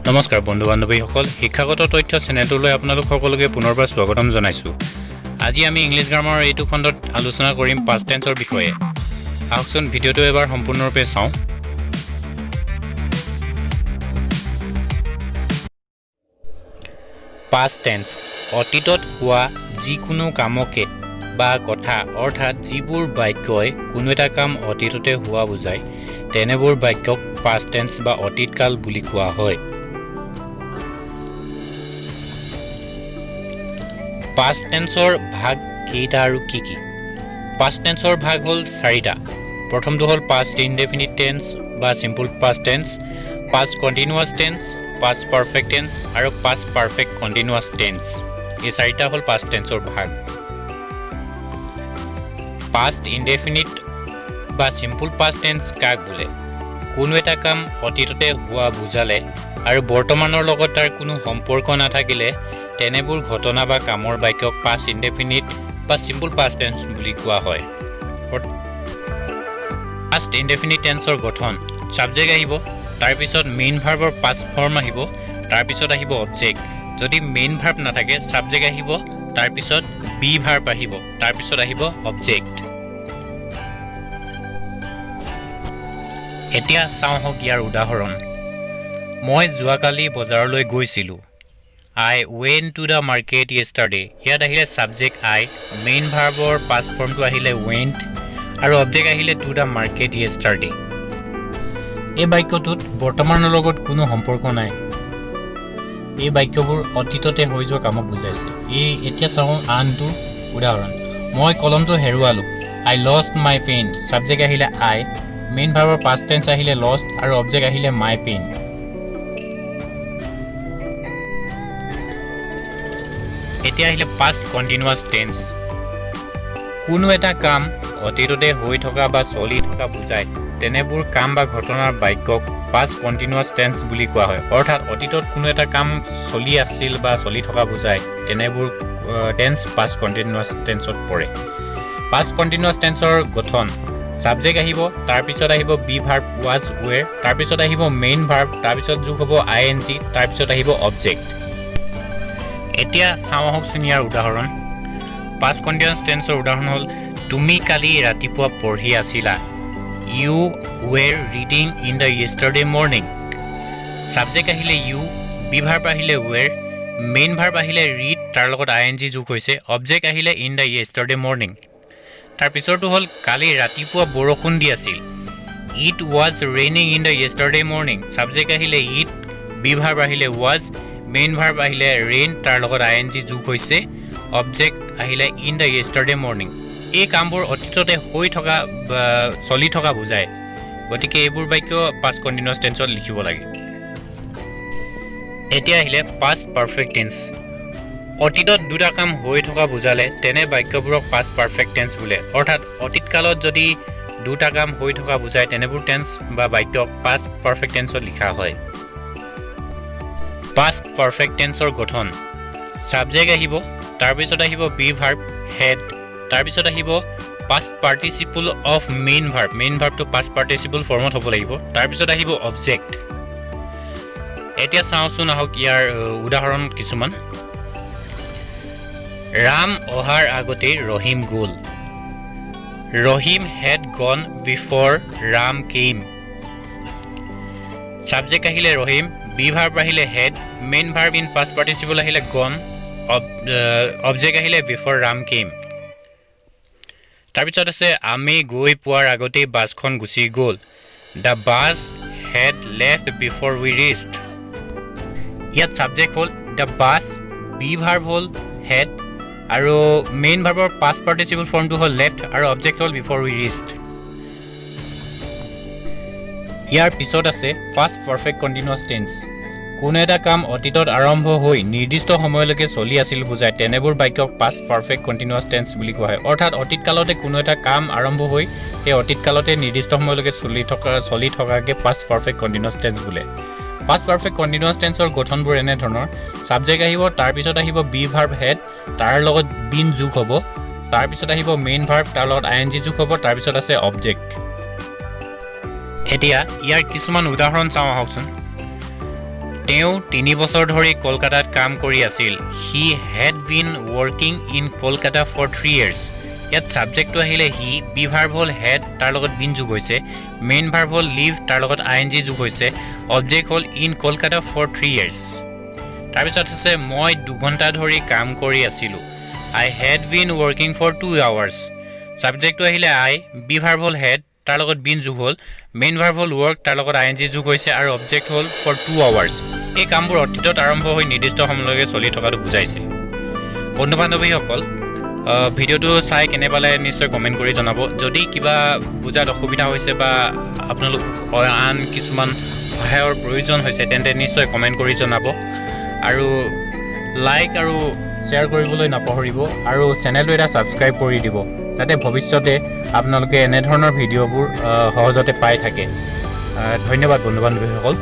নমস্কাৰ বন্ধু বান্ধৱীসকল শিক্ষাগত তথ্য চেনেলটোলৈ আপোনালোক সকলোকে পুনৰবাৰ স্বাগতম জনাইছো। আজি আমি ইংলিছ গ্ৰামাৰৰ এইটো খণ্ডত আলোচনা কৰিম পাষ্ট টেন্সৰ বিষয়ে। আহকচোন ভিডিঅ'টো এবাৰ সম্পূৰ্ণৰূপে চাওঁ। পাষ্ট টেন্স অতীতত হোৱা যিকোনো কামকে বা কথা অৰ্থাৎ যিবোৰ বাক্যই কোনো এটা কাম অতীততে হোৱা বুজায় তেনেবোৰ বাক্যক পাষ্ট টেন্স বা অতীতকাল বুলি কোৱা হয়। পাষ্ট টেন্সৰ ভাগ কেইটা আৰু কি কি? পাষ্ট টেন্সৰ ভাগ হ'ল চাৰিটা। প্ৰথমটো হ'ল পাষ্ট ইনডেফিনিট টেন্স বা simple past tense, past continuous tense, past perfect tense আৰু পাষ্ট পাৰফেক্ট কণ্টিনিউৱাছ টেন্স। এই চাৰিটা হ'ল পাষ্ট টেন্সৰ ভাগ। পাষ্ট ইনডেফিনিট বা সিম্পল পাষ্ট টেন্স কাক বোলে? কোনো এটা কাম অতীততে হোৱা বুজালে আৰু বৰ্তমানৰ লগত তাৰ কোনো সম্পৰ্ক নাথাকিলে তেনেবোৰ ঘটনা বা কামৰ বাক্যক পাষ্ট ইনডেফিনিট বা সিম্পল পাষ্ট টেন্স বুলি কোৱা হয়। পাষ্ট ইনডেফিনিট টেন্সৰ গঠন সাবজেক্ট আহিব, তাৰপিছত মেইন ভাৰ্বৰ পাষ্ট ফৰ্ম আহিব, তাৰপিছত আহিব অবজেক্ট। যদি মেইন ভাৰ্ব নাথাকে সাবজেক্ট আহিব, তাৰপিছত বি ভাৰ্ব আহিব, তাৰপিছত আহিব অবজেক্ট। এতিয়া চাওঁ হওক ইয়াৰ উদাহৰণ। মই যোৱাকালি বজাৰলৈ গৈছিলোঁ। I went to the market yesterday. ইয়াত আহিলে সাবজেক্ট I, মেইন ভাৰ্বৰ পাষ্ট ফৰ্মটো আহিলে went আৰু অবজেক্ট আহিলে to the market yesterday। এই বাক্যটোত বৰ্তমানৰ লগত কোনো সম্পৰ্ক নাই। এই বাক্যবোৰ অতীততে হৈ যোৱা কামক বুজাইছে। এতিয়া চাওঁ আনটো উদাহৰণ। মই কলমটো হেৰুৱালোঁ। I lost my pen। Subject আহিলে I, মেইন ভাৰ্বৰ পাষ্ট টেন্স আহিলে lost আৰু অবজেক্ট আহিলে my pen। এতিয়া আহিলে পাষ্ট কণ্টিনিউৱাছ টেন্স। কোনো এটা কাম অতীততে হৈ থকা বা চলি থকা বুজায় তেনেবোৰ কাম বা ঘটনাৰ বাক্যক পাষ্ট কণ্টিনিউৱাছ টেন্স বুলি কোৱা হয়। অৰ্থাৎ অতীতত কোনো এটা কাম চলি আছিল বা চলি থকা বুজায় তেনেবোৰ টেন্স পাষ্ট কণ্টিনিউৱাছ টেন্সত পৰে। পাষ্ট কণ্টিনিউৱাছ টেন্সৰ গঠন সাবজেক্ট আহিব, তাৰপিছত আহিব বি ভাৰ্ব ৱাজ ৱেৰ, তাৰপিছত আহিব মেইন ভাৰ্ব, তাৰপিছত যোগ হ'ব ING, তাৰপিছত আহিব অবজেক্ট। এতিয়া চাওঁ আহকচোন ইয়াৰ উদাহৰণ। পাষ্ট কণ্টিনিউৱাছ টেন্সৰ উদাহৰণ হ'ল তুমি কালি ৰাতিপুৱা পঢ়ি আছিলা। You were reading in the yesterday morning. Subject আহিলে ইউ, বি ভাৰ্ব আহিলে ৱেৰ, মেইন ভাৰ্ব আহিলে ৰিড, তাৰ লগত ING যোগ হৈছে, অবজেক্ট আহিলে ইন দ্য য়েষ্টাৰডে মৰ্ণিং। তাৰপিছৰটো হ'ল কালি ৰাতিপুৱা বৰষুণ দি আছিল। It was raining in the yesterday morning. Subject আহিলে ইট, বি ভাৰ্ব আহিলে ৱাজ, মেইন ভাৰ্ব আহিলে ৰেইন, তাৰ লগত ING যোগ হৈছে, অবজেক্ট আহিলে ইন দ্য য়েষ্টাৰডে মৰ্ণিং। এই কামবোৰ অতীততে হৈ থকা বা চলি থকা বুজায়, গতিকে এইবোৰ বাক্য পাষ্ট কণ্টিনিউৱাছ টেন্সত লিখিব লাগে। এতিয়া আহিলে পাষ্ট পাৰফেক্ট টেন্স। অতীতত দুটা কাম হৈ থকা বুজালে তেনে বাক্যবোৰক পাষ্ট পাৰফেক্ট টেন্স বোলে। অৰ্থাৎ অতীতকালত যদি দুটা কাম হৈ থকা বুজায় তেনেবোৰ টেন্স বা বাক্যক পাষ্ট পাৰফেক্ট টেন্সত লিখা হয়। পাষ্ট পাৰফেক্ট টেন্সৰ গঠন সাবজেক্ট আহিব, তাৰপিছত আহিব বি ভাৰ্ব হেড, তাৰপিছত আহিব past participle of main verb, main ভাৰ্বটো পাষ্ট পাৰ্টিচিপল ফৰ্মত হ'ব লাগিব, তাৰপিছত আহিব অবজেক্ট। এতিয়া চাওঁচোন আহক ইয়াৰ উদাহৰণ কিছুমান। ৰাম অহাৰ আগতেই ৰহিম গ'ল। Rahim had gone before Ram came. Subject আহিলে ৰহিম, বি ভাৰ্ব আহিলে had, main verb in past participle আহিলে গন, অবজেক্ট আহিলে বিফৰ ৰাম কেইম। তাৰপিছত আছে আমি গৈ পোৱাৰ আগতেই বাছখন গুচি গ'ল। The bus had left before we reached. ইয়াত সাবজেক্ট হ'ল দ্য বাছ, বি ভাৰ্ব হ'ল হেড আৰু মেইন ভাৰ্বৰ পাষ্ট পাৰ্টিচিপল ফৰ্মটো হ'ল লেফ্ট আৰু অবজেক্ট হ'ল বিফৰ উই ৰিচ্ড। ইয়াৰ পিছত আছে পাষ্ট পাৰফেক্ট কণ্টিনিউৱাছ টেন্স। কোনো এটা কাম অতীতত আৰম্ভ হৈ নিৰ্দিষ্ট সময়লৈকে চলি আছিল বুজায় তেনেবোৰ বাক্যক পাষ্ট পাৰফেক্ট কণ্টিনিউৱাছ টেন্স বুলি কোৱা হয়। অৰ্থাৎ অতীতকালতে কোনো এটা কাম আৰম্ভ হৈ সেই অতীতকালতে নিৰ্দিষ্ট সময়লৈকে চলি থকাকে পাষ্ট পাৰফেক্ট কণ্টিনিউৱাছ টেন্স বোলে। পাষ্ট পাৰফেক্ট কণ্টিনিউৱাছ টেন্সৰ গঠনবোৰ এনেধৰণৰ। সাবজেক্ট আহিব, তাৰপিছত আহিব বি ভাৰ্ব হেড, তাৰ লগত বিন যোগ হ'ব, তাৰপিছত আহিব মেইন ভাৰ্ব, তাৰ লগত ING যোগ হ'ব, তাৰপিছত আছে অবজেক্ট। এতিয়া ইয়াৰ কিছুমান উদাহৰণ চাওঁ আহকচোন। তেওঁ 3 বছৰ ধৰি কলকাতাত কাম কৰি আছিল he had been working in Kolkata for 3 years ইয়াত সাবজেক্টটো আহিলে হি বি ভাৰ্ব হ'ল হেড তাৰ লগত বিন যোগ হৈছে মেইন ভাৰ্ব হ'ল লিভ তাৰ লগত আইএনজি যোগ হৈছে অবজেক্ট হ'ল ইন কলকাতা ফৰ 3 years তাৰপিছত আছে মই 2 ঘণ্টা ধৰি কাম কৰি আছিলো I had been working for 2 hours সাবজেক্টটো আহিলে আই বি ভাৰ্ব হ'ল হেড তাৰ লগত বিন যোগ হ'ল মেইন ভাৰ্ব হ'ল ৱৰ্ক তাৰ লগত আইএনজি যোগ হৈছে আৰু অবজেক্ট হ'ল ফৰ 2 hours এই কামবোৰ অতীতত আৰম্ভ হৈ নিৰ্দিষ্ট সময়লৈকে চলি থকাটো বুজাইছে বন্ধু বান্ধৱীসকল ভিডিওটো চাই কেনে পালে নিশ্চয় কমেন্ট কৰি জনাব যদি কিবা বুজাত অসুবিধা হৈছে বা আপোনালোক আন কিছুমান সহায়ৰ প্ৰয়োজন হৈছে তেন্তে নিশ্চয় কমেন্ট কৰি জনাব আৰু লাইক আৰু শ্বেয়াৰ কৰিবলৈ নাপাহৰিব আৰু চেনেলটো এটা সাবস্ক্ৰাইব কৰি দিব যাতে ভৱিষ্যতে আপোনালোকে এনে ধৰণৰ ভিডিঅ'বোৰ সহজতে পাই থাকে ধন্যবাদ বন্ধু বান্ধৱীসকল